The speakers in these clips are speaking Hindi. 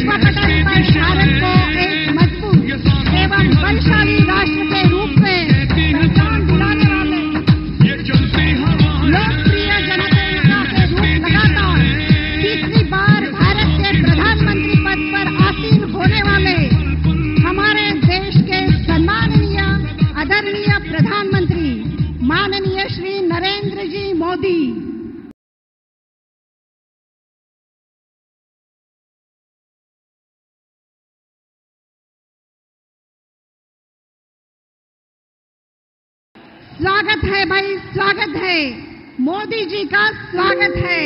विश्व पटल पर भारत को एक मजबूत एवं बलशाली राष्ट्र के रूप में पहचान दिलाने वाले लोकप्रिय जनता के रूप लगातार तीसरी बार भारत के प्रधानमंत्री पद पर आसीन होने वाले हमारे देश के सम्माननीय आदरणीय प्रधानमंत्री माननीय श्री नरेंद्र जी मोदी, स्वागत है भाई, स्वागत है। मोदी जी का स्वागत है,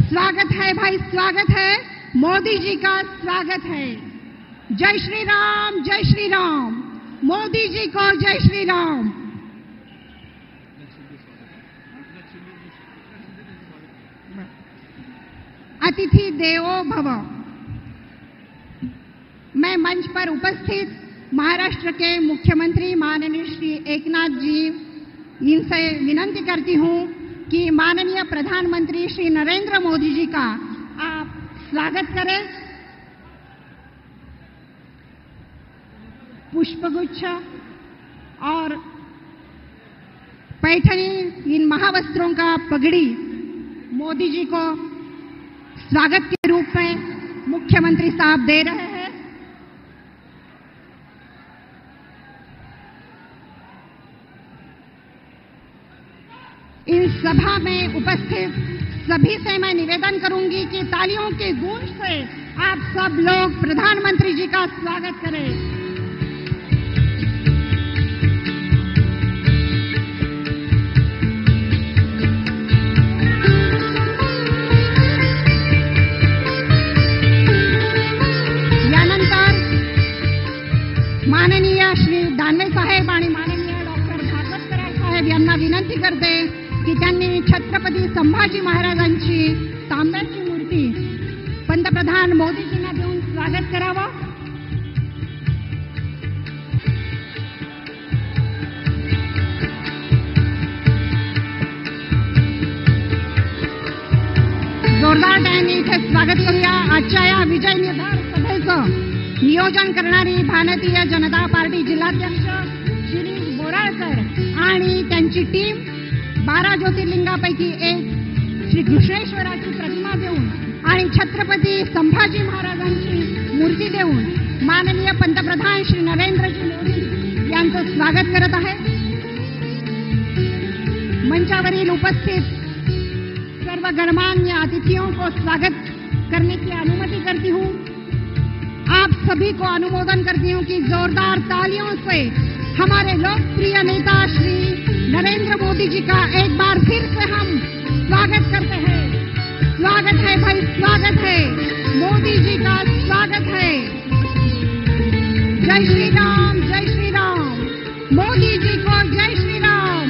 स्वागत है भाई, स्वागत है। मोदी जी का स्वागत है। जय श्री राम, जय श्री राम। मोदी जी को जय श्री राम। अतिथि देवो भव। मैं मंच पर उपस्थित महाराष्ट्र के मुख्यमंत्री माननीय श्री एकनाथ जी इनसे विनंती करती हूं कि माननीय प्रधानमंत्री श्री नरेंद्र मोदी जी का आप स्वागत करें। पुष्पगुच्छ और पैठनी इन महावस्त्रों का पगड़ी मोदी जी को स्वागत के रूप में मुख्यमंत्री साहब दे रहे हैं। इस सभा में उपस्थित सभी से मैं निवेदन करूंगी कि तालियों की गूंज से आप सब लोग प्रधानमंत्री जी का स्वागत करें। यानंतर माननीय श्री दानवे साहेब आणि माननीय डॉक्टर भागवतकर साहेब यांना विनंती करते की त्यांनी छत्रपती संभाजी महाराजांची तांब्याची मूर्ती पंतप्रधान मोदीजींना देऊन स्वागत करावं। जोरदार टाळ्यांनी इथे स्वागत करूया। आजच्या या विजय निर्धार सभेचं नियोजन करणारी भारतीय जनता पार्टी जिल्हाध्यक्ष शिरीष बोराळकर आणि त्यांची टीम 12 ज्योतिर्लिंगापैकी एक श्री घृष्णेश्वराची प्रतिमा देऊन आणि छत्रपती संभाजी महाराजांची मूर्ती देऊन माननीय पंतप्रधान श्री नरेंद्रजी मोदी यांचं स्वागत करत आहे। मंचावरील उपस्थित सर्व गणमान्य अतिथियों को स्वागत करने की अनुमति करती हूँ। आप सभी को अनुमोदन करती हूँ कि जोरदार तालियों से हमारे लोकप्रिय नेता श्री नरेंद्र मोदी जी का एक बार फिर से हम स्वागत करते हैं। स्वागत है भाई, स्वागत है। मोदी जी का स्वागत है। जय श्री राम, जय श्री राम। मोदी जी को जय श्री राम।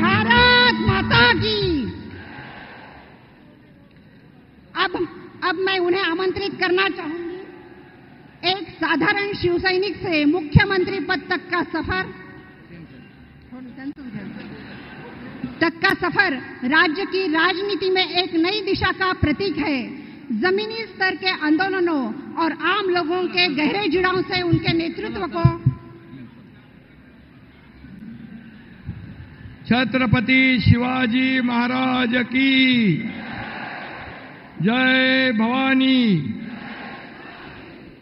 भारत माता की। अब मैं उन्हें आमंत्रित करना चाहूंगी। एक साधारण शिवसैनिक से मुख्यमंत्री पद तक का सफर राज्य की राजनीति में एक नई दिशा का प्रतीक है। जमीनी स्तर के आंदोलनों और आम लोगों के गहरे जुड़ाव से उनके नेतृत्व को छत्रपति शिवाजी महाराज की जय भवानी।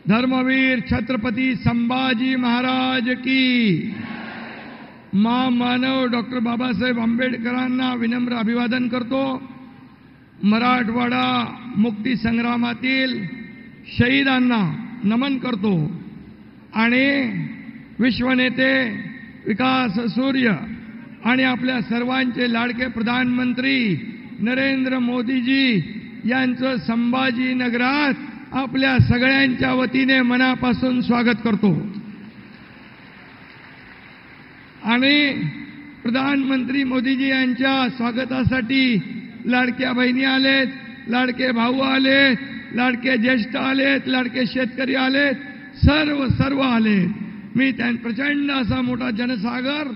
धर्मवीर छत्रपति संभाजी महाराज की। महामानव डॉक्टर बाबासाहेब आंबेडकरांना विनम्र अभिवादन करतो। मराठवाडा मुक्ती संग्रामातील शहीदांना नमन करतो आणि विश्वनेते विकास सूर्य आणि आपल्या सर्वांचे लाडके प्रधानमंत्री नरेंद्र मोदीजी यांचं संभाजीनगरात आपल्या सगळ्यांच्या वतीने मनापासून स्वागत करतो। आणि प्रधानमंत्री मोदीजी यांच्या स्वागतासाठी लाडक्या बहिणी आलेत, लाडके भाऊ आलेत, लाडके ज्येष्ठ आलेत, लाडके शेतकरी आलेत, सर्व आलेत। मी प्रचंड असा मोठा जनसागर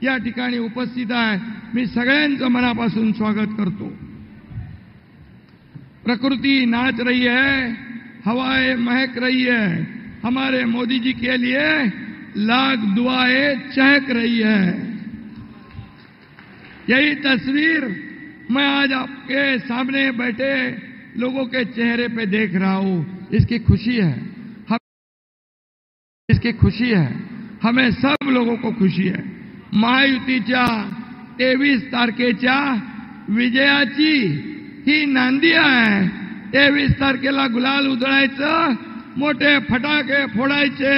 या ठिकाणी उपस्थित आहे. मी सगळ्यांचं मनापासून स्वागत करतो. प्रकृति नाच रही है, हवाएं महक रही है, हमारे मोदी जी के लिए लाख दुआएं चहक रही है. यही तस्वीर मैं आज आपके सामने बैठे लोगों के चेहरे पे देख रहा हूं. इसकी खुशी है, हमें सब लोगों को खुशी आहे. महायुतीच्या 23 तारखेच्या विजयाची ही नांदी आहे. 23 तारखेला गुलाल उधळायचं, मोठे फटाके फोडायचे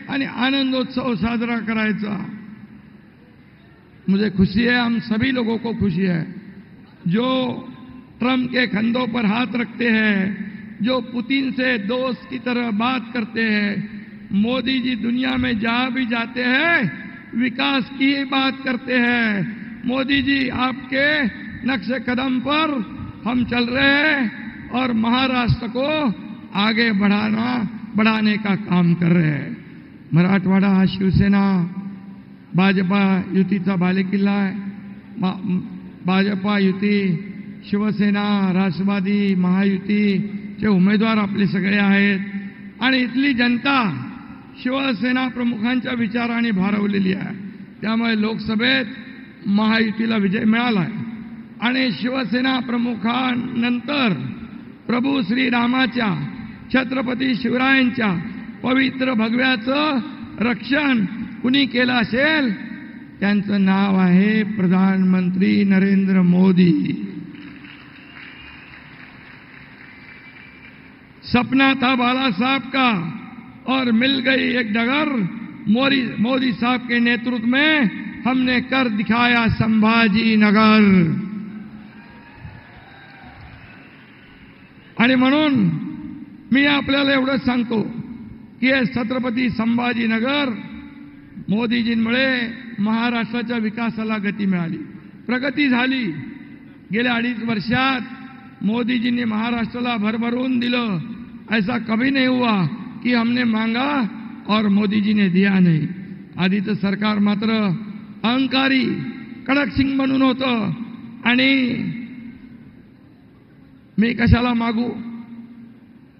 आणि आनंदोत्सव साजरा करायचा. मुझे खुशी है, हम सभी लोगों को खुशी है. जो ट्रंप के कंधों पर हाथ रखते हैं, जो पुतिन से दोस्त की तरह बात करते हैं, मोदी जी दुनिया में जहां भी जाते हैं विकास की बात करते हैं. मोदी जी आपके नक्शे कदम पर हम चल रहे हैं और महाराष्ट्र को आगे बढ़ाने का काम कर रहे हैं. मराठवाडा हा शिवसेना भाजपा युतीचा बालेकिल्ला आहे. भाजपा युती, शिवसेना, राष्ट्रवादी, महायुतीचे उमेदवार आपले सगळे आहेत आणि इथली जनता शिवसेना प्रमुखांच्या विचाराने भारावलेली आहे. त्यामुळे लोकसभेत महायुतीला विजय मिळाला आहे आणि शिवसेना प्रमुखांनंतर प्रभू श्रीरामाच्या, छत्रपती शिवरायांच्या पवित्र भगव्याचं रक्षण कुणी केलं असेल त्यांचं नाव आहे प्रधानमंत्री नरेंद्र मोदी. सपना था बाला साहब का और मिल गई एक डगर. मोदी साहब के नेतृत्व में हमने कर दिखाया संभाजी नगर. आणि म्हणून मी आपल्याला एवढं सांगतो की हे छत्रपती संभाजीनगर मोदीजींमुळे महाराष्ट्राच्या विकासाला गती मिळाली, प्रगती झाली. गेल्या 2.5 वर्षात मोदीजींनी महाराष्ट्राला भरभरून दिलं. ऐसा कभी नहीं हुआ कि हमने मांगा और मोदी जी ने दिया नहीं. आधीचं सरकार मात्र अहंकारी कडक सिंग बनून होतं आणि मी कशाला मागू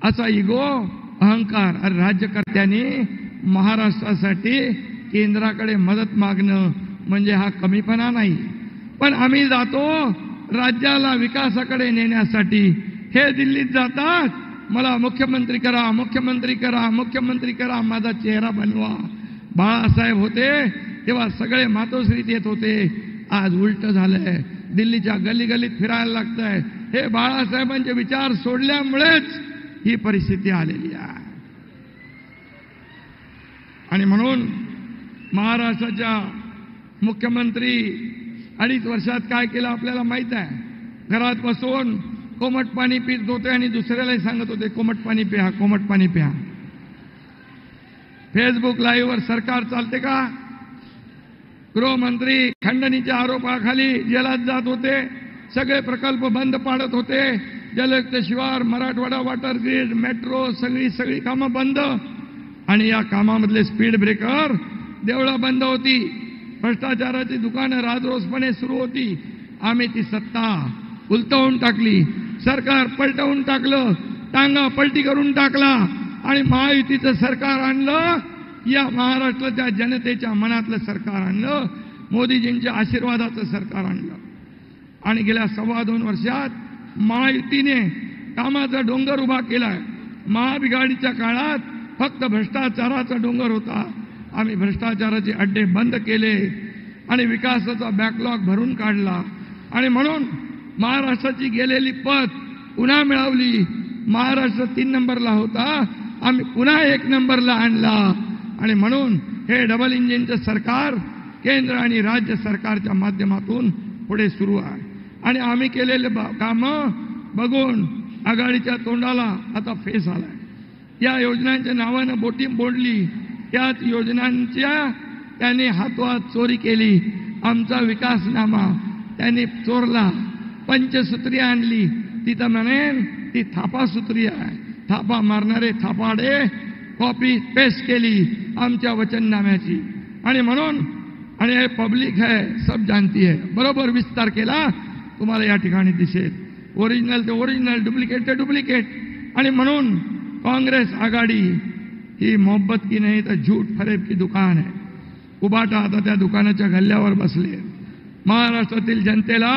असा इगो, अहंकार. अरे राज्यकर्त्यांनी महाराष्ट्रासाठी केंद्राकडे मदत मागणं म्हणजे हा कमीपणा नाही. पण आम्ही जातो राज्याला विकासाकडे नेण्यासाठी. हे दिल्लीत जातात, मला मुख्यमंत्री करा, मुख्यमंत्री करा, मुख्यमंत्री करा, माझा चेहरा बनवा. बाळासाहेब होते तेव्हा सगळे मातोश्रीत येत होते. आज उलट झालंय, दिल्लीच्या गल्ली गल्लीत फिरायला लागतंय. हे बाळासाहेबांचे विचार सोडल्यामुळेच ही परिस्थिती आलेली आहे. आणि म्हणून महाराष्ट्राच्या मुख्यमंत्री 2.5 वर्षात काय केलं आपल्याला माहित आहे. घरात बसून कोमट पाणी पित होते आणि दुसऱ्यालाही सांगत होते कोमट पाणी प्या, कोमट पाणी प्या. फेसबुक लाईव्हवर सरकार चालते का? गृहमंत्री खंडणीच्या आरोपाखाली जेलात जात होते. सगळे प्रकल्प बंद पाडत होते. जलयुक्त शिवार, मराठवाडा वॉटर ग्रीड, मेट्रो, सगळी कामं बंद. आणि या कामामधले स्पीड ब्रेकर, देवळं बंद होती, भ्रष्टाचाराची दुकानं राजरोसपणे सुरू होती. आम्ही ती सत्ता उलटवून टाकली, सरकार पलटवून टाकलं, टांगा पलटी करून टाकला आणि महायुतीचं सरकार आणलं. या महाराष्ट्राच्या जनतेच्या मनातलं सरकार आणलं, मोदीजींच्या आशीर्वादाचं सरकार आणलं. आणि गेल्या 2.25 वर्षात महायुतीने कामाचा डोंगर उभा केलाय. महाबिघाडीच्या काळात फक्त भ्रष्टाचाराचा डोंगर होता. आम्ही भ्रष्टाचाराचे अड्डे बंद केले आणि विकासाचा बॅकलॉग भरून काढला. आणि म्हणून महाराष्ट्राची गेलेली पत पुन्हा मिळवली. महाराष्ट्र 3 नंबरला होता, आम्ही पुन्हा 1 नंबरला आणला. आणि म्हणून हे डबल इंजिनचं सरकार केंद्र आणि राज्य सरकारच्या माध्यमातून पुढे सुरू आहे. आणि आम्ही केलेले कामं बघून आघाडीच्या तोंडाला आता फेस आलाय. या योजनांच्या नावानं बोटी बोलली, त्याच योजनांच्या त्यांनी हातोहात चोरी केली. आमचा विकासनामा त्यांनी चोरला. पंचसूत्री आणली, तिथं म्हणेन ती थापासूत्री आहे. थापा मारणारे थापाडे कॉपी पेस्ट केली आमच्या वचननाम्याची. आणि म्हणून आणि हे पब्लिक है, सब जानती है. बरोबर विस्तार केला तुम्हाला या ठिकाणी दिसेल. ओरिजिनल ते ओरिजिनल, डुप्लिकेट ते डुप्लिकेट. आणि म्हणून काँग्रेस आघाडी ही मोहब्बत की नाही तर झूठ फरेब की दुकान आहे. उबाटा आता त्या दुकानाच्या गल्ल्यावर बसले. महाराष्ट्रातील जनतेला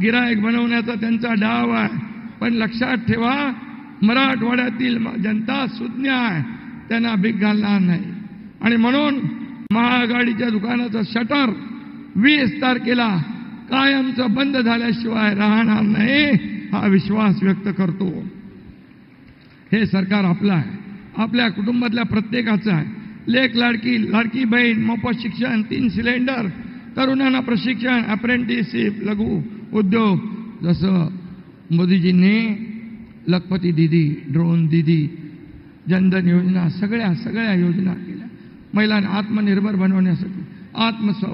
गिरायक बनवण्याचा त्यांचा डाव आहे. पण लक्षात ठेवा, मराठवाड्यातील जनता सुज्ञ आहे, त्यांना भीक घालणार नाही. आणि म्हणून महाआघाडीच्या दुकानाचं शटर 20 तारखेला कायमचं बंद झाल्याशिवाय राहणार नाही, हा विश्वास व्यक्त करतो. हे सरकार आपलं आहे, आपल्या कुटुंबातल्या प्रत्येकाचं आहे. लेक लाडकी बहीण, मोफत शिक्षण, 3 सिलेंडर, तरुणांना प्रशिक्षण, अप्रेंटिसशिप, लघु उद्योग, जसं मोदीजींनी लखपती दीदी, ड्रोन दीदी, जनधन योजना, सगळ्या योजना केल्या. महिलांना आत्मनिर्भर बनवण्यासाठी,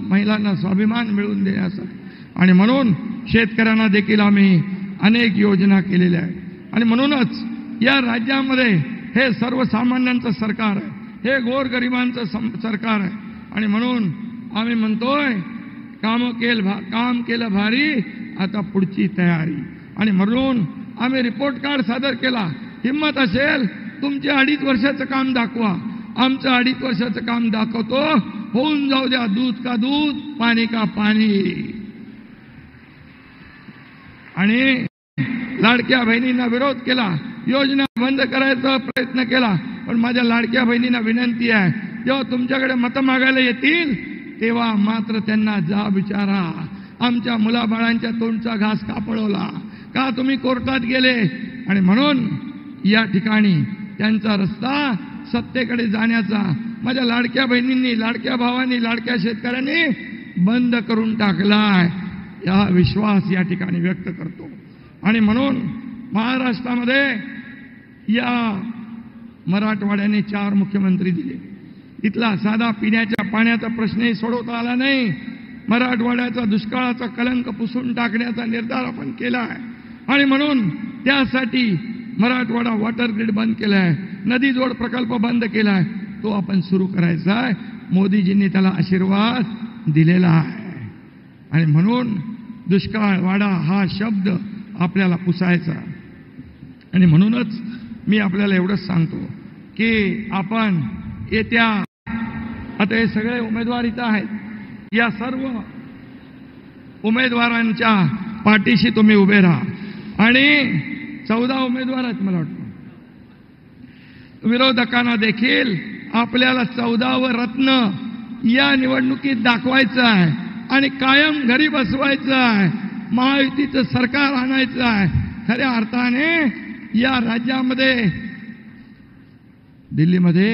महिलांना स्वाभिमान मिळवून देण्यासाठी. आणि म्हणून शेतकऱ्यांना देखील आम्ही अनेक योजना केलेल्या आहेत. आणि म्हणूनच या राज्यामध्ये हे सर्वसामान्यांचं सरकार आहे, हे गोरगरिबांचं सरकार आहे. आणि म्हणून आम्ही म्हणतोय, काम केलं भारी, आता पुढची तयारी. आणि म्हणून आम्ही रिपोर्ट कार्ड सादर केला. हिम्मत असेल तुमचे 2.5 वर्षाचं काम दाखवा, आमचं 2.5 वर्षाचं काम दाखवतो. होऊन जाऊ द्या दूध का दूध, पाणी का पाणी. आणि लाडक्या बहिणींना विरोध केला, योजना बंद करायचा प्रयत्न केला. पण माझ्या लाडक्या बहिणींना विनंती आहे, जेव्हा तुमच्याकडे मतं मागायला येतील तेव्हा मात्र त्यांना जा विचारा, आमच्या मुलाबाळांच्या तोंडचा घास का पळवला, का तुम्ही कोर्टात गेले. आणि म्हणून या ठिकाणी त्यांचा रस्ता सत्तेकडे जाण्याचा माझ्या लाडक्या बहिणींनी, लाडक्या भावांनी, लाडक्या शेतकऱ्यांनी बंद करून टाकलाय, या विश्वास या ठिकाणी व्यक्त करतो. आणि म्हणून महाराष्ट्रामध्ये या मराठवाड्याने 4 मुख्यमंत्री दिले. इथला साधा पिण्याच्या पाण्याचा प्रश्नही सोडवता आला नाही. मराठवाड्याचा दुष्काळाचा कलंक पुसून टाकण्याचा निर्धार आपण केला आहे. आणि म्हणून त्यासाठी मराठवाडा वॉटर ग्रिड बंद केला आहे, नदी जोड प्रकल्प बंद केला आहे, तो आपण सुरू करायचा आहे. मोदीजींनी त्याला आशीर्वाद दिलेला आहे. आणि म्हणून दुष्काळवाडा हा शब्द आपल्याला पुसायचा. आणि म्हणूनच मी आपल्याला एवढंच सांगतो की आपण येत्या, आता हे सगळे उमेदवार इथं आहेत, या सर्व उमेदवारांच्या पाठीशी तुम्ही उभे राहा. आणि 14 उमेदवार आहेत मला वाटतं. विरोधकांना देखील आपल्याला 14वे रत्न या निवडणुकीत दाखवायचं आहे आणि कायम घरी बसवायचं आहे. महायुतीचं सरकार आणायचं आहे. खऱ्या अर्थाने या राज्यामध्ये, दिल्लीमध्ये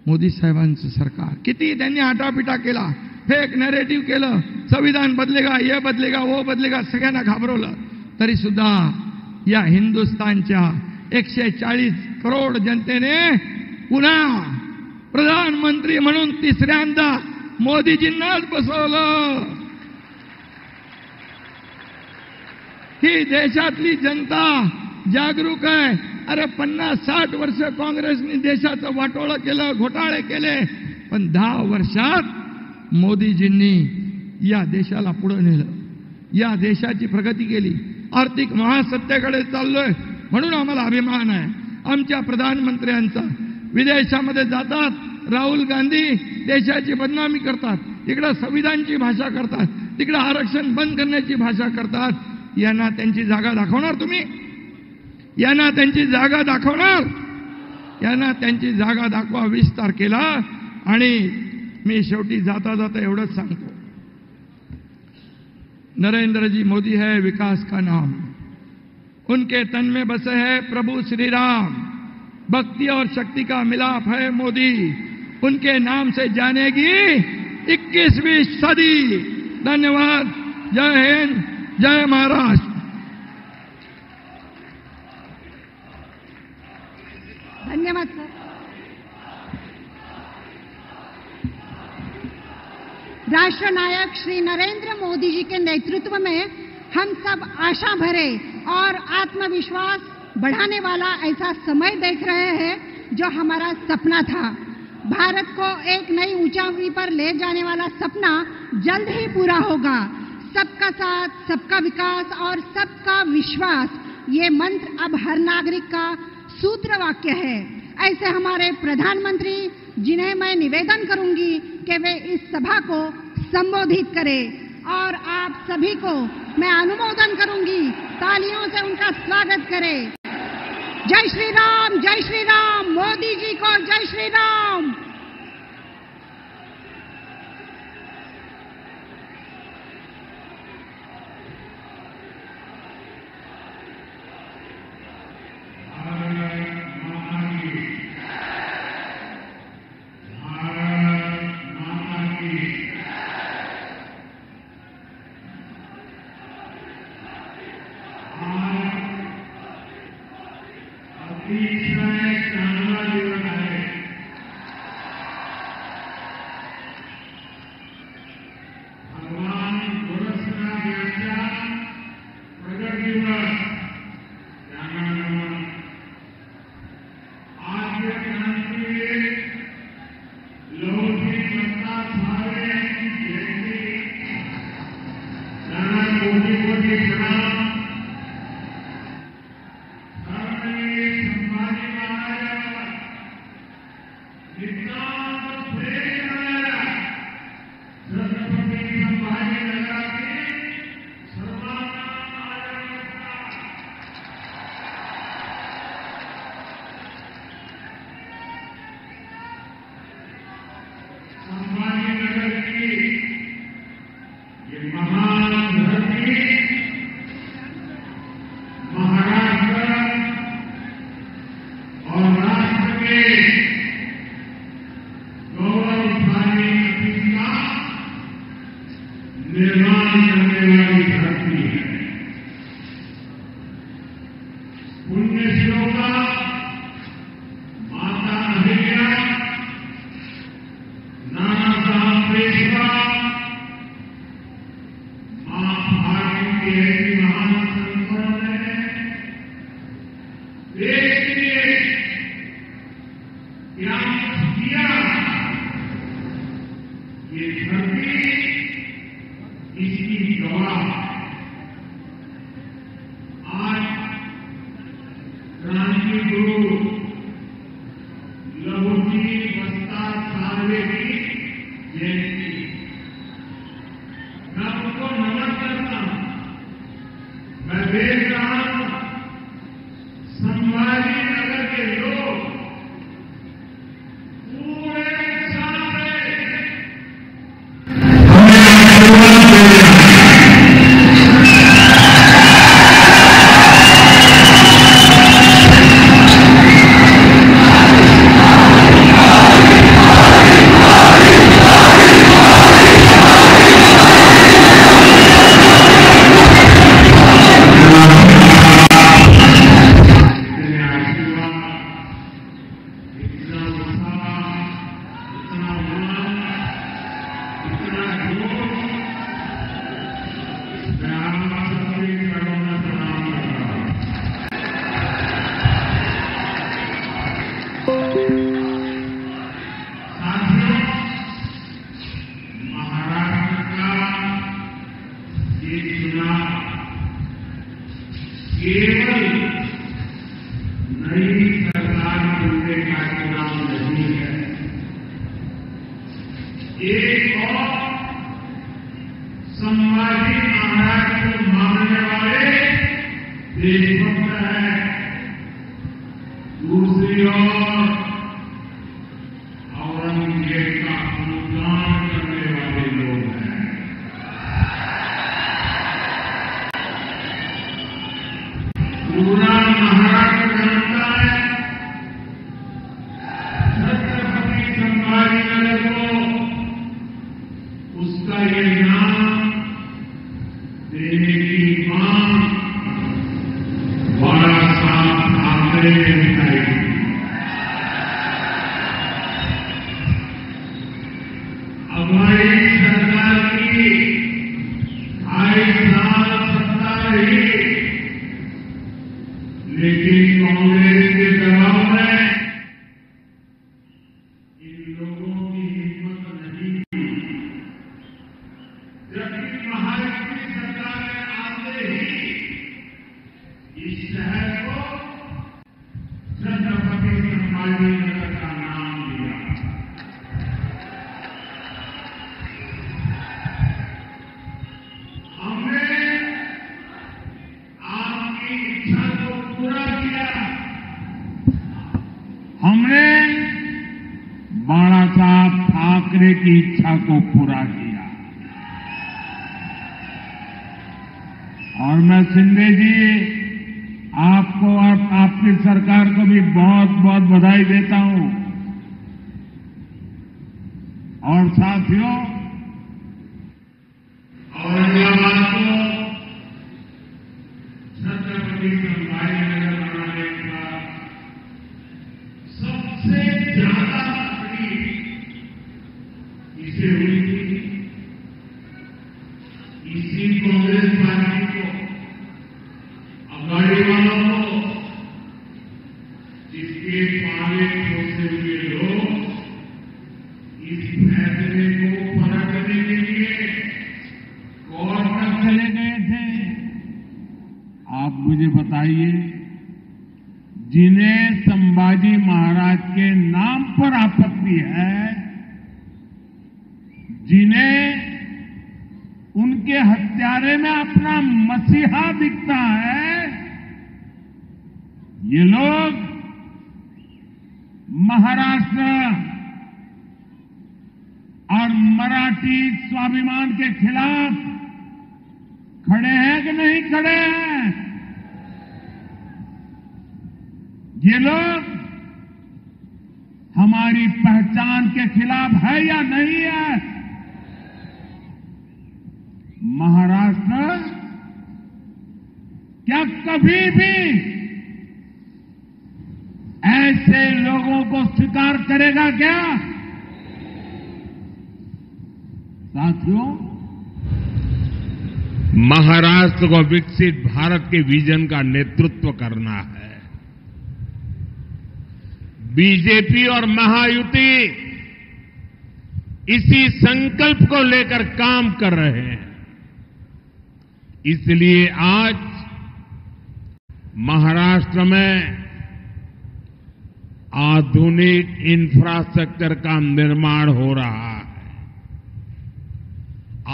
मोदी साहेबांचं सरकार, किती त्यांनी आटापिटा केला, फेक नॅरेटिव्ह केलं, संविधान बदलेगा, ये बदलेगा, वो बदलेगा, सगळ्यांना घाबरवलं. तरी सुद्धा या हिंदुस्थानच्या 140 करोड जनतेने पुन्हा प्रधानमंत्री म्हणून 3ऱ्यांदा मोदीजींनाच बसवलं. ही देशातली जनता जागरूक आहे. अरे 50-60 वर्ष काँग्रेसने देशाचं वाटोळं केलं, घोटाळे केले, पण 10 वर्षात मोदीजींनी या देशाला पुढे नेलं, या देशाची प्रगती केली. आर्थिक महासत्तेकडे चाललोय म्हणून आम्हाला अभिमान आहे आमच्या प्रधानमंत्र्यांचा. विदेशामध्ये जातात, राहुल गांधी देशाची बदनामी करतात, तिकडे संविधानाची भाषा करतात, तिकडे आरक्षण बंद करण्याची भाषा करतात. यांना त्यांची जागा दाखवणार तुम्ही? यांना त्यांची जागा दाखवणार? यांना त्यांची जागा दाखवा 20 तारखेला. आणि मी शेवटी जाता जाता एवढंच सांगतो, नरेंद्र जी मोदी है विकास का नाम, उनके तन में बसे है प्रभु श्री राम, भक्ति और शक्ति का मिलाप है मोदी, उनके नाम से जानेगी 21वीं सदी. धन्यवाद. जय हिंद, जय महाराष्ट्र. धन्यवाद सर. राष्ट्र नायक श्री नरेंद्र मोदी जी के नेतृत्व में हम सब आशा भरे और आत्मविश्वास बढ़ाने वाला ऐसा समय देख रहे हैं जो हमारा सपना था. भारत को एक नई ऊंचाई पर ले जाने वाला सपना जल्द ही पूरा होगा। सबका साथ, सबका विकास और सबका विश्वास, ये मंत्र अब हर नागरिक का सूत्र वाक्य है। ऐसे हमारे प्रधानमंत्री, जिन्हें मैं निवेदन करूंगी कि वे इस सभा को संबोधित करें, और आप सभी को मैं अनुमोदन करूंगी, तालियों से उनका स्वागत करें। जय श्री राम, जय श्री राम, मोदी जी को जय श्री राम। लेकिन कांग्रेस के दबाव में इन इच्छा को पूरा किया। और मैं शिंदे जी आपको और आपकी सरकार को भी बहुत बहुत बधाई देता हूं। और साथियों, औरंगाबाद को छत्रपति संभाजी नगर बनाने का सबसे ज्यादा तकलीफ इसे हुई थी। इसी कांग्रेस पार्टी को, अगाड़ी वालों को, जिसके पाले पोसे हुए लोग इस फैसले को परखने के लिए कोर्ट तक चले गए थे। आप मुझे बताइए, जिन्हें संभाजी महाराज के नाम पर आपत्ति है, जिन्हें उनके हत्यारे में अपना मसीहा दिखता है, ये लोग महाराष्ट्र और मराठी स्वाभिमान के खिलाफ खड़े हैं कि नहीं खड़े हैं? ये लोग हमारी पहचान के खिलाफ है या नहीं है? महाराष्ट्र क्या कभी भी ऐसे लोगों को स्वीकार करेगा क्या? साथियों, महाराष्ट्र को विकसित भारत के विजन का नेतृत्व करना है। बीजेपी और महायुति इसी संकल्प को लेकर काम कर रहे हैं। इसलिए आज महाराष्ट्र में आधुनिक इंफ्रास्ट्रक्चर का निर्माण हो रहा है।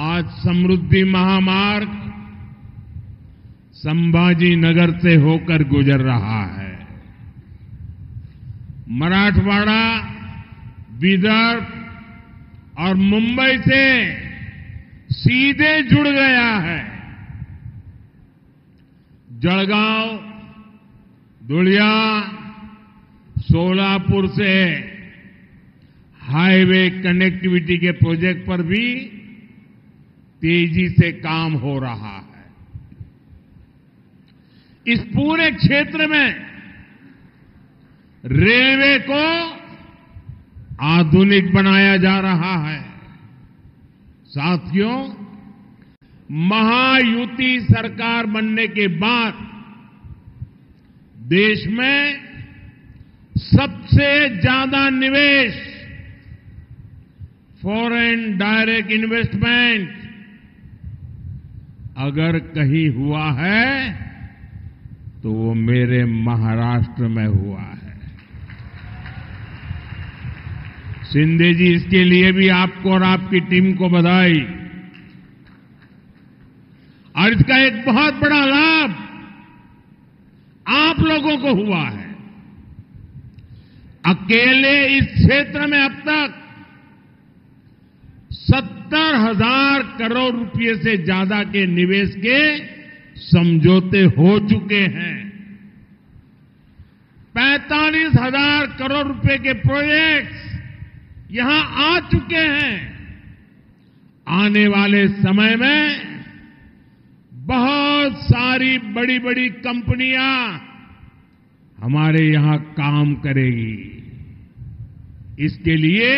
आज समृद्धि महामार्ग संभाजी नगर से होकर गुजर रहा है। मराठवाड़ा, विदर्भ और मुंबई से सीधे जुड़ गया है। जलगांव, धुलिया, सोलापुर से हाईवे कनेक्टिविटी के प्रोजेक्ट पर भी तेजी से काम हो रहा है। इस पूरे क्षेत्र में रेलवे को आधुनिक बनाया जा रहा है। साथियों, महायुति सरकार बनने के बाद देश में सबसे ज्यादा निवेश, फॉरेन डायरेक्ट इन्वेस्टमेंट अगर कहीं हुआ है तो वो मेरे महाराष्ट्र में हुआ है। शिंदे जी, इसके लिए भी आपको और आपकी टीम को बधाई। और इसका एक बहुत बड़ा लाभ आप लोगों को हुआ है। अकेले इस क्षेत्र में अब तक 70,000 करोड़ रुपए से ज्यादा के निवेश के समझौते हो चुके हैं। 45,000 करोड़ रुपए के प्रोजेक्ट्स यहां आ चुके हैं। आने वाले समय में बहुत सारी बड़ी बड़ी कंपनियां हमारे यहां काम करेगी। इसके लिए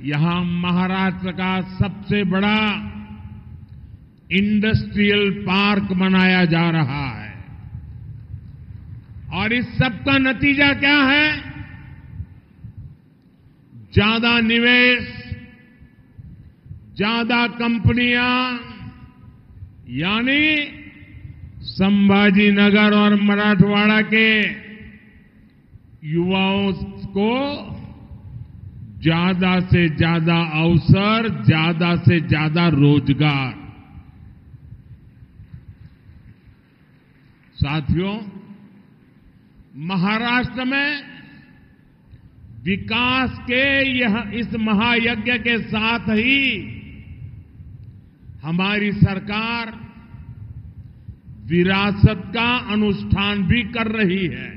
यहां महाराष्ट्र का सबसे बड़ा इंडस्ट्रियल पार्क बनाया जा रहा है। और इस सब का नतीजा क्या है? ज्यादा निवेश, ज्यादा कंपनियां, यानी संभाजी नगर और मराठवाड़ा के युवाओं को ज्यादा से ज्यादा अवसर, ज्यादा से ज्यादा रोजगार। साथियों, महाराष्ट्र में विकास के इस महायज्ञ के साथ ही हमारी सरकार विरासत का अनुष्ठान भी कर रही है।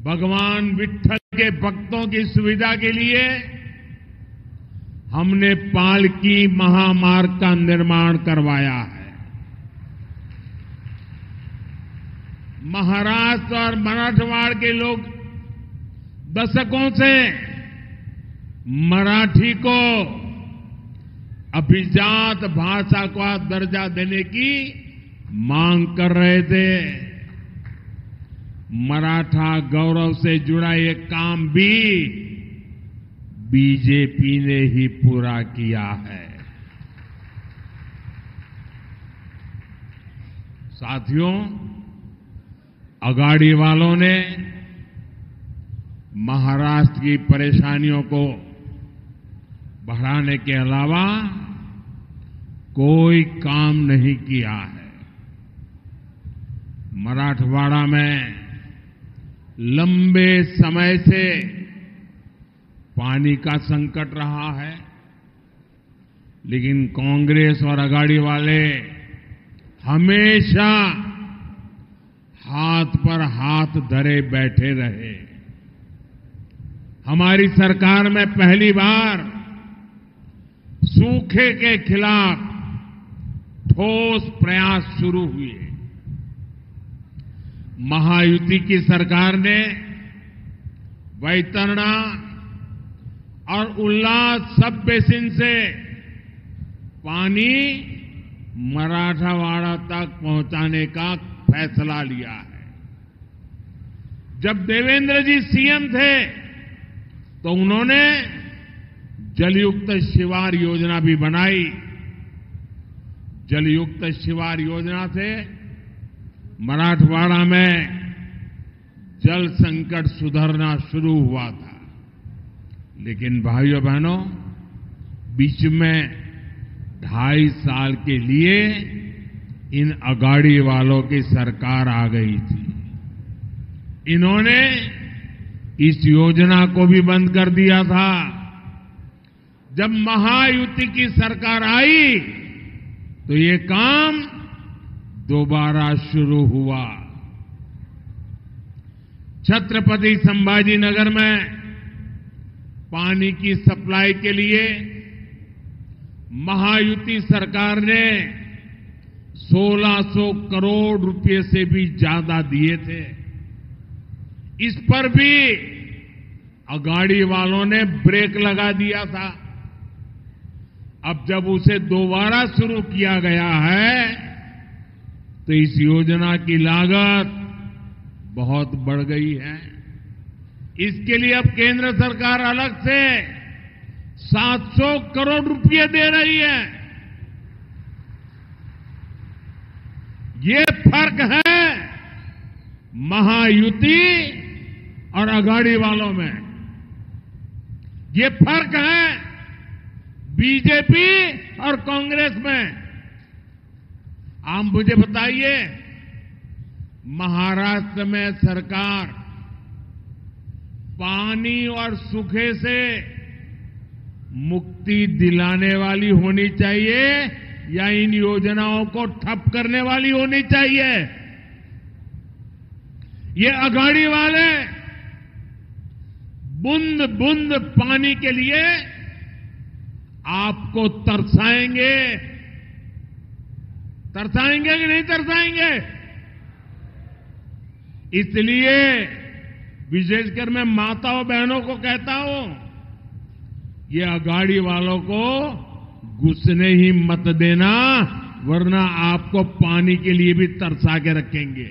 भगवान विट्ठल के भक्तों की सुविधा के लिए हमने पालकी महामार्ग का निर्माण करवाया है। महाराष्ट्र और मराठवाड़ के लोग दशकों से मराठी को अभिजात भाषा का दर्जा देने की मांग कर रहे थे। मराठा गौरव से जुड़ा ये काम भी बीजेपी ने ही पूरा किया है। साथियों, अगाड़ी वालों ने महाराष्ट्र की परेशानियों को बढ़ाने के अलावा कोई काम नहीं किया है। मराठवाड़ा में लंबे समय से पानी का संकट रहा है, लेकिन कांग्रेस और अगाड़ी वाले हमेशा हाथ पर हाथ धरे बैठे रहे। हमारी सरकार में पहली बार सूखे के खिलाफ ठोस प्रयास शुरू हुए। महायुति की सरकार ने वैतरणा और उल्लास सब बेसिन से पानी मराठवाड़ा तक पहुंचाने का फैसला लिया है। जब देवेंद्र जी सीएम थे तो उन्होंने जलयुक्त शिवार योजना भी बनाई। जलयुक्त शिवार योजना से मराठवाड़ा में जल संकट सुधरना शुरू हुआ था, लेकिन भाइयों बहनों, बीच में 2.5 साल के लिए इन अगाड़ी वालों की सरकार आ गई थी। इन्होंने इस योजना को भी बंद कर दिया था। जब महायुति की सरकार आई तो ये काम दोबारा शुरू हुआ। छत्रपति संभाजी नगर में पानी की सप्लाई के लिए महायुति सरकार ने 1600 करोड़ रुपए से भी ज्यादा दिए थे। इस पर भी अगाड़ी वालों ने ब्रेक लगा दिया था। अब जब उसे दोबारा शुरू किया गया है तो इस योजना की लागत बहुत बढ़ गई है। इसके लिए अब केंद्र सरकार अलग से 700 करोड़ रुपए दे रही है। ये फर्क है महायुति और अगाड़ी वालों में। ये फर्क है बीजेपी और कांग्रेस में। आप मुझे बताइए, महाराष्ट्र में सरकार पानी और सूखे से मुक्ति दिलाने वाली होनी चाहिए या इन योजनाओं को ठप करने वाली होनी चाहिए? ये अगाड़ी वाले बूंद बूंद पानी के लिए आपको तरसाएंगे। तरसाएंगे कि नहीं तरसाएंगे? इसलिए विशेषकर मैं माताओं बहनों को कहता हूं, ये अगाड़ी वालों को घुसने ही मत देना, वरना आपको पानी के लिए भी तरसा के रखेंगे।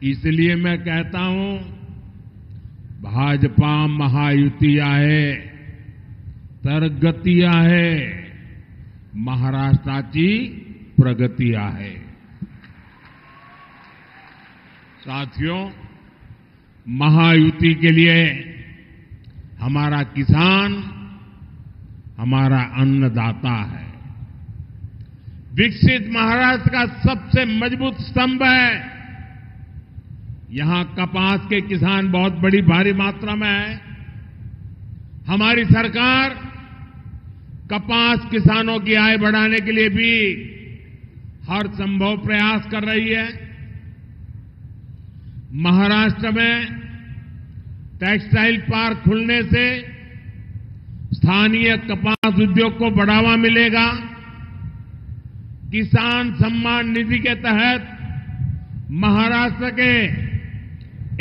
इसलिए मैं कहता हूं, भाजपा महायुति आहे तर गती आहे, महाराष्ट्राची प्रगति आहे। साथियों, महायुति के लिए हमारा किसान हमारा अन्नदाता है। विकसित महाराष्ट्र का सबसे मजबूत स्तंभ है यहां कपास के किसान बहुत बड़ी भारी मात्रा में है। हमारी सरकार कपास किसानों की आय बढ़ाने के लिए भी हर संभव प्रयास कर रही है। महाराष्ट्र में टेक्सटाइल पार्क खुलने से स्थानीय कपास उद्योग को बढ़ावा मिलेगा। किसान सम्मान निधि के तहत महाराष्ट्र के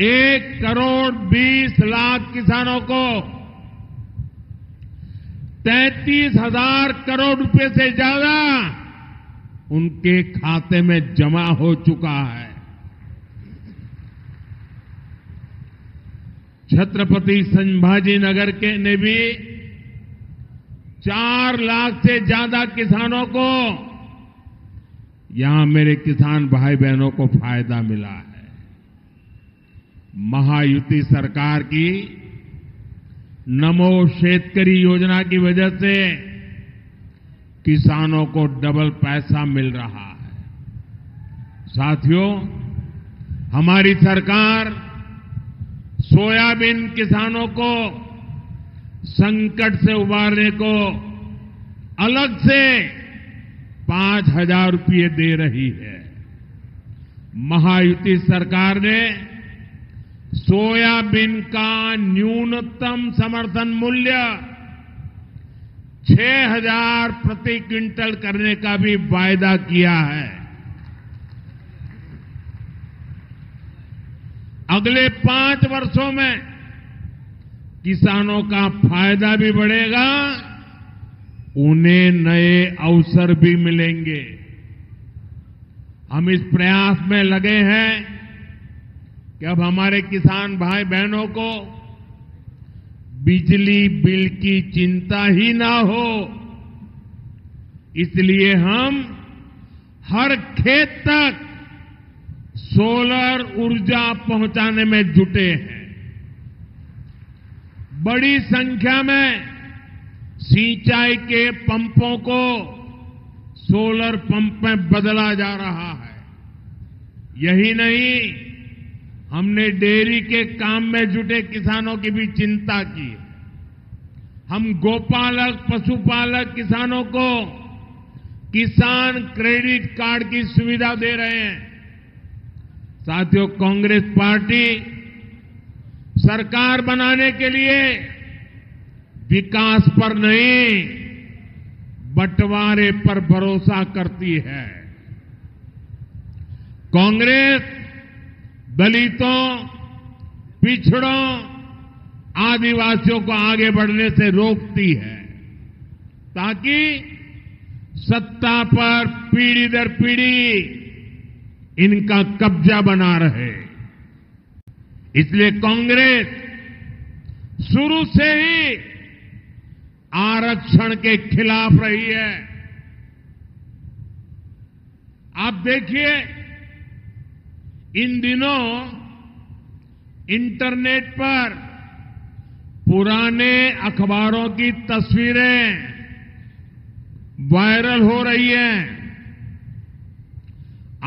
1,20,00,000 किसानों को 33,000 करोड़ रुपए से ज्यादा उनके खाते में जमा हो चुका है। छत्रपति संभाजी नगर के ने भी 4 लाख से ज्यादा किसानों को यहां मेरे किसान भाई बहनों को फायदा मिला है। महायुति सरकार की नमो शेतकरी योजना की वजह से किसानों को डबल पैसा मिल रहा है। साथियों, हमारी सरकार सोयाबीन किसानों को संकट से उबारने को अलग से 5,000 रुपये दे रही है। महायुति सरकार ने सोयाबीन का न्यूनतम समर्थन मूल्य 6,000 प्रति क्विंटल करने का भी वायदा किया है। अगले 5 वर्षों में किसानों का फायदा भी बढ़ेगा, उन्हें नए अवसर भी मिलेंगे। हम इस प्रयास में लगे हैं कि अब हमारे किसान भाई बहनों को बिजली बिल की चिंता ही ना हो। इसलिए हम हर खेत तक सोलर ऊर्जा पहुंचाने में जुटे हैं। बड़ी संख्या में सिंचाई के पंपों को सोलर पंप में बदला जा रहा है। यही नहीं, हमने डेयरी के काम में जुटे किसानों की भी चिंता की। हम गोपालक पशुपालक किसानों को किसान क्रेडिट कार्ड की सुविधा दे रहे हैं। साथियों, कांग्रेस पार्टी सरकार बनाने के लिए विकास पर नहीं, बंटवारे पर भरोसा करती है। कांग्रेस दलितों, पिछड़ों, आदिवासियों को आगे बढ़ने से रोकती है ताकि सत्ता पर पीढ़ी दर पीढ़ी इनका कब्जा बना रहे। इसलिए कांग्रेस शुरू से ही आरक्षण के खिलाफ रही है। आप देखिए, इन दिनों इंटरनेट पर पुराने अखबारों की तस्वीरें वायरल हो रही हैं।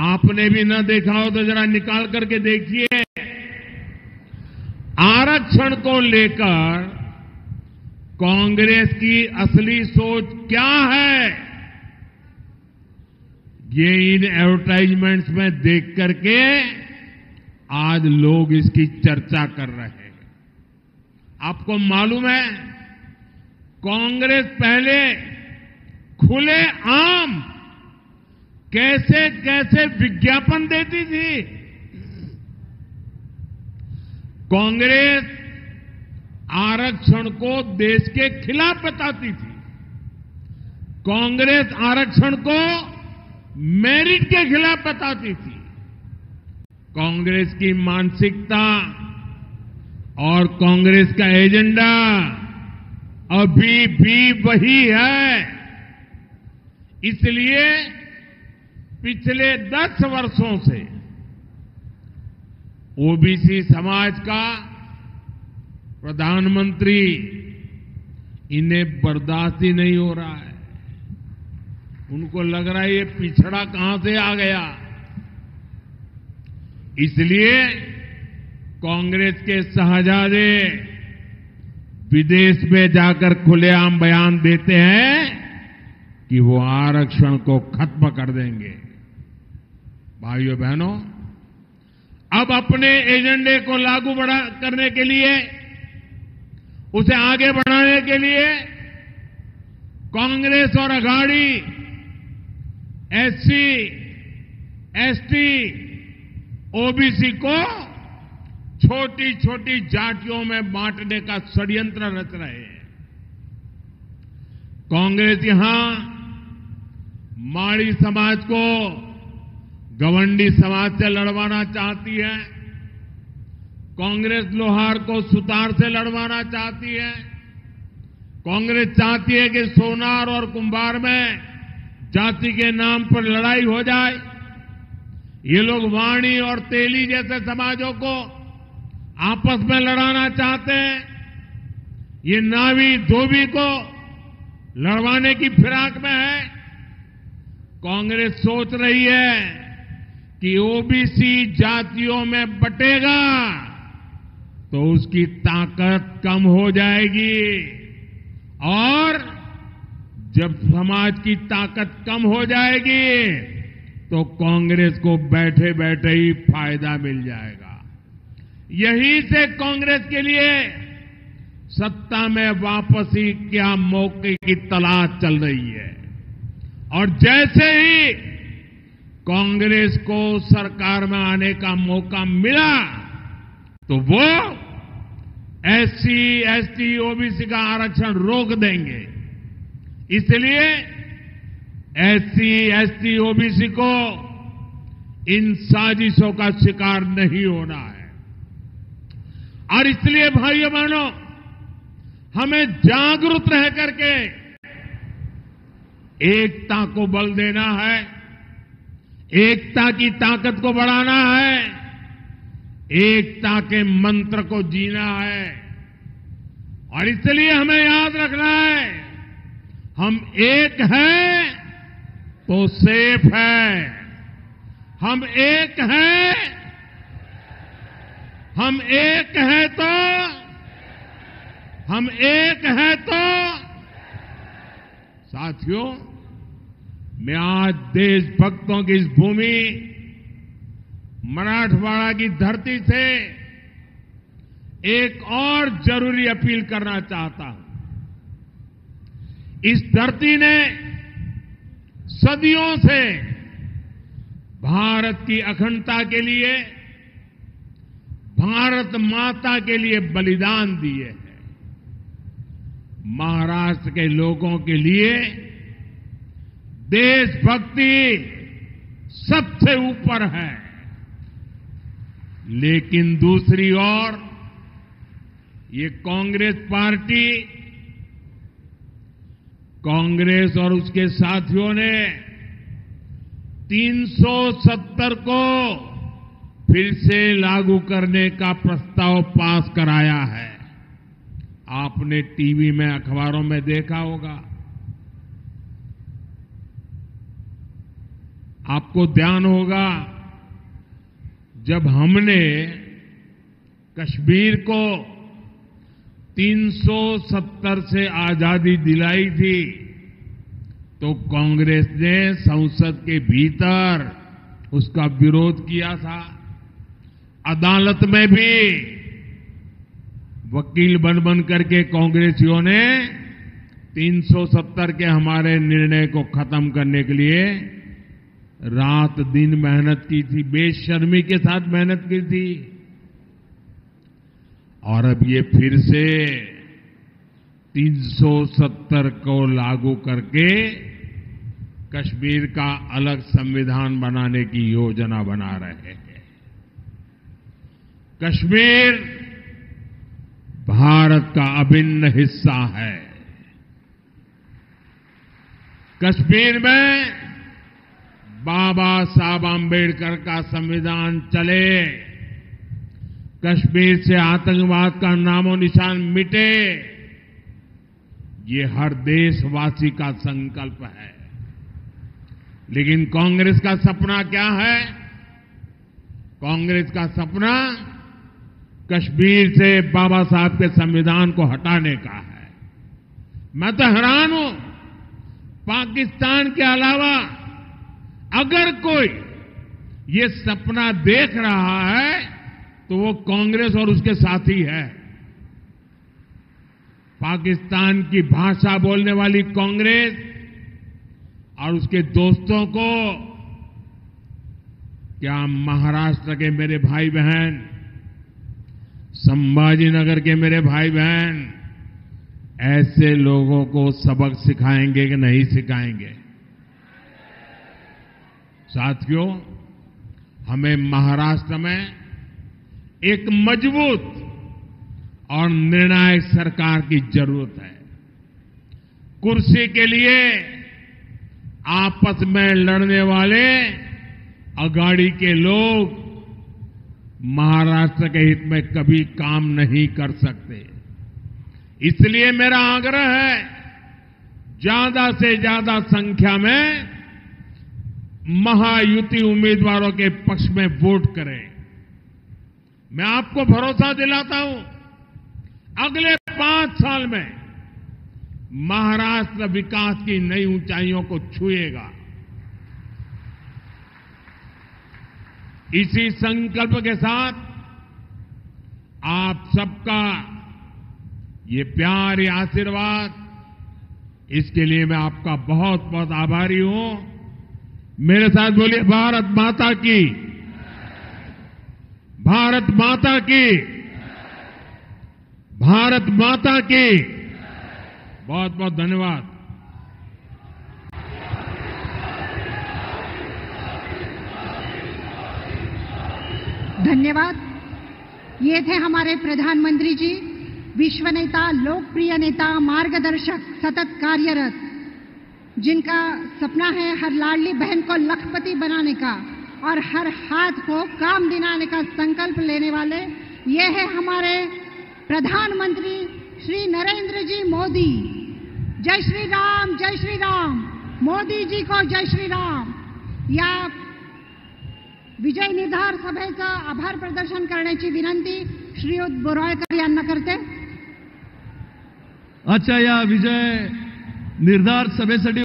आपने भी न देखा हो तो जरा निकाल करके देखिए। आरक्षण को लेकर कांग्रेस की असली सोच क्या है, ये इन एडवर्टाइजमेंट्स में देख करके आज लोग इसकी चर्चा कर रहे हैं। आपको मालूम है, कांग्रेस पहले खुले आम कैसे कैसे विज्ञापन देती थी। कांग्रेस आरक्षण को देश के खिलाफ बताती थी। कांग्रेस आरक्षण को मेरिट के खिलाफ बताती थी। कांग्रेस की मानसिकता और कांग्रेस का एजेंडा अभी भी वही है। इसलिए पिछले 10 वर्षों से ओबीसी समाज का प्रधानमंत्री इन्हें बर्दाश्त ही नहीं हो रहा है। उनको लग रहा है ये पिछड़ा कहां से आ गया। इसलिए कांग्रेस के शहजादे विदेश में जाकर खुलेआम बयान देते हैं कि वो आरक्षण को खत्म कर देंगे। भाइयों बहनों, अब अपने एजेंडे को लागू करने के लिए, उसे आगे बढ़ाने के लिए कांग्रेस और अघाड़ी एससी, एसटी, ओबीसी को छोटी छोटी जातियों में बांटने का षड्यंत्र रच रहे हैं। कांग्रेस यहां माड़ी समाज को गवंडी समाज से लड़वाना चाहती है। कांग्रेस लोहार को सुतार से लड़वाना चाहती है। कांग्रेस चाहती है कि सोनार और कुंभार में जाति के नाम पर लड़ाई हो जाए। ये लोग वाणी और तेली जैसे समाजों को आपस में लड़ाना चाहते हैं। ये नावी धोबी को लड़वाने की फिराक में है। कांग्रेस सोच रही है कि ओबीसी जातियों में बटेगा तो उसकी ताकत कम हो जाएगी, और जब समाज की ताकत कम हो जाएगी तो कांग्रेस को बैठे बैठे ही फायदा मिल जाएगा। यहीं से कांग्रेस के लिए सत्ता में वापसी क्या मौके की तलाश चल रही है। और जैसे ही कांग्रेस को सरकार में आने का मौका मिला तो वो एससी, एसटी, ओबीसी का आरक्षण रोक देंगे। इसलिए एससी, एसटी, ओबीसी को इन साजिशों का शिकार नहीं होना है। और इसलिए भाइयों बहनों, हमें जागरूक रह करके एकता को बल देना है, एकता की ताकत को बढ़ाना है, एकता के मंत्र को जीना है। और इसलिए हमें याद रखना है, हम एक हैं तो सेफ है, हम एक हैं, हम एक हैं तो, हम एक हैं तो। साथियों, मैं आज देशभक्तों की इस भूमि मराठवाड़ा की धरती से एक और जरूरी अपील करना चाहता हूं। इस धरती ने सदियों से भारत की अखंडता के लिए, भारत माता के लिए बलिदान दिए हैं। महाराष्ट्र के लोगों के लिए देशभक्ति सबसे ऊपर है। लेकिन दूसरी ओर ये कांग्रेस पार्टी, कांग्रेस और उसके साथियों ने 370 को फिर से लागू करने का प्रस्ताव पास कराया है। आपने टीवी में, अखबारों में देखा होगा। आपको ध्यान होगा, जब हमने कश्मीर को 370 से आजादी दिलाई थी तो कांग्रेस ने संसद के भीतर उसका विरोध किया था। अदालत में भी वकील बन करके कांग्रेसियों ने 370 के हमारे निर्णय को खत्म करने के लिए रात दिन मेहनत की थी, बेशर्मी के साथ मेहनत की थी। और अब ये फिर से 370 को लागू करके कश्मीर का अलग संविधान बनाने की योजना बना रहे हैं। कश्मीर भारत का अभिन्न हिस्सा है। कश्मीर में बाबा साहब आंबेडकर का संविधान चले, कश्मीर से आतंकवाद का नामो निशान मिटे, ये हर देशवासी का संकल्प है। लेकिन कांग्रेस का सपना क्या है? कांग्रेस का सपना कश्मीर से बाबा साहब के संविधान को हटाने का है। मैं तो हैरान हूं, पाकिस्तान के अलावा अगर कोई ये सपना देख रहा है तो वो कांग्रेस और उसके साथी है। पाकिस्तान की भाषा बोलने वाली कांग्रेस और उसके दोस्तों को क्या महाराष्ट्र के मेरे भाई बहन, संभाजी नगर के मेरे भाई बहन ऐसे लोगों को सबक सिखाएंगे कि नहीं सिखाएंगे? साथियों, हमें महाराष्ट्र में एक मजबूत और निर्णायक सरकार की जरूरत है। कुर्सी के लिए आपस में लड़ने वाले अगाड़ी के लोग महाराष्ट्र के हित में कभी काम नहीं कर सकते। इसलिए मेरा आग्रह है, ज्यादा से ज्यादा संख्या में महायुति उम्मीदवारों के पक्ष में वोट करें। मैं आपको भरोसा दिलाता हूं, अगले 5 साल में महाराष्ट्र विकास की नई ऊंचाइयों को छुएगा। इसी संकल्प के साथ आप सबका ये प्यार, ये आशीर्वाद, इसके लिए मैं आपका बहुत बहुत आभारी हूं। मेरे साथ बोलिए, भारत माता की, भारत माता की, भारत माता की। बहुत बहुत धन्यवाद। धन्यवाद। ये थे हमारे प्रधानमंत्री जी, विश्व नेता, लोकप्रिय नेता, मार्गदर्शक, सतत कार्यरत, जिनका सपना है हर लाडली बहन को लखपति बनाने का और हर हाथ को काम दिलाने का संकल्प लेने वाले। ये है हमारे प्रधानमंत्री श्री नरेंद्र जी मोदी। जय श्री राम, जय श्री राम। मोदी जी को जय श्री राम। या विजय निर्धार सभेचं आभार प्रदर्शन करण्याची विनंती श्रीयुत बोराळकर यांना करते। आजच्या या विजय निर्धार सभेसाठी